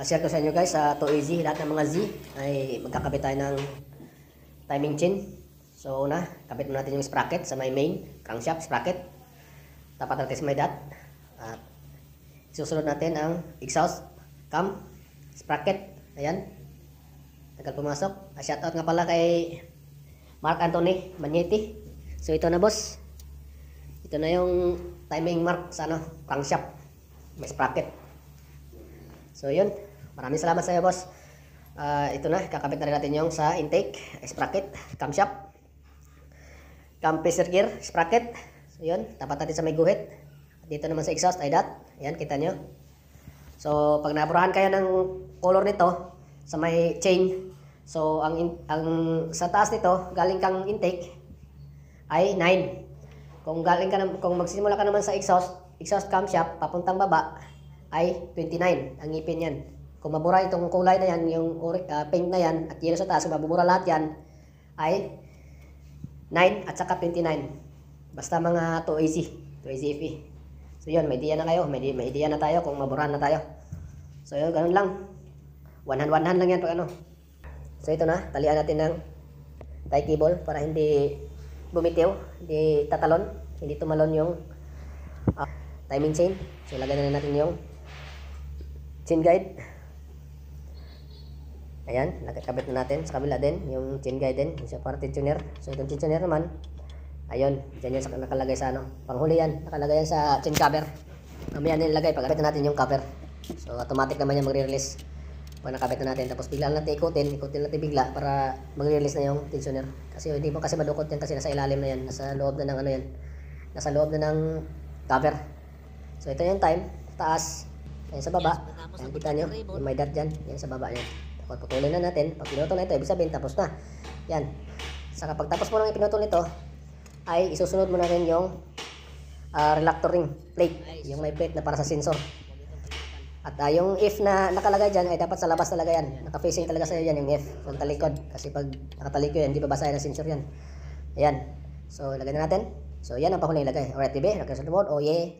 Share ko sa inyo guys sa 2AZ, lahat ng mga Z ay magkakabit tayo ng timing chain. So una, kabit mo natin yung sprocket sa may main crankshaft sprocket. Tapat natin sa may dot. At susunod natin ang exhaust cam sprocket. Ayan. Tagal pumasok. Shoutout nga pala kay Mark Anthony Magneti. So ito na boss. Ito na yung timing mark sa crankshaft. May sprocket. So yun, maraming salamat sa iyo boss. Ito na, kakabit na rin natin yung sa intake, sprocket, camshaft, cam pressure gear, sprocket. So yun, tapat natin sa may guhit. Dito naman sa exhaust ay dot. Ayan, kita nyo. So pag naburahan kayo ng color nito sa may chain, so ang sa taas nito, galing kang intake ay 9. Kung magsisimula ka naman sa exhaust camshaft papuntang baba ay 29 ang ngipin yan. Kung mabura itong kulay na yan, yung pink na yan at yellow sa taas, kung mabubura lahat yan ay 9 at saka 29. Basta mga 2AZ FE. So yun, may idea na kayo, may idea na tayo kung maburahan na tayo. So yun, ganun lang. One hand lang yan pag ano. So ito na, talian natin ng tie cable para hindi bumitiw, hindi tatalon, hindi tumalon yung timing chain. So lagyan na natin yung chain guide. Ayan, nakakabit na natin sa kabila din yung chain guide din, yung para tensioner. So itong tensioner naman, ayun, dyan yan nakalagay sa panghuli yan, nakalagay yan sa chain cover. Mamaya nilagay pag kabit na natin yung cover. So automatic naman yan magre-release pag nakabit na natin. Tapos bigla natin ikutin natin bigla para magre-release na yung tensioner. Kasi hindi mo kasi madukot yan kasi nasa ilalim na yan, nasa loob na ng ano yan, nasa loob na ng cover. So ito yung time, taas. Yan sa baba, yan kita nyo, yung may dot dyan, yan sa baba yan. Tapos putulin na natin, pag pinutol na ito, ibig sabihin tapos na. Yan, saka pagtapos mo nang ipinutol nito, ay isusunod mo na rin yung reluctor ring plate, yung may plate na para sa sensor. At yung F na nakalagay dyan, ay dapat sa labas talaga yan, naka-facing talaga sa yan yung F, sa talikod. Kasi pag nakatalikod yan, hindi babasahin ng sensor yan. Ayan, so lagay na natin. So yan ang pahuling lagay. Alright, TV, record sa remote, oh yeah.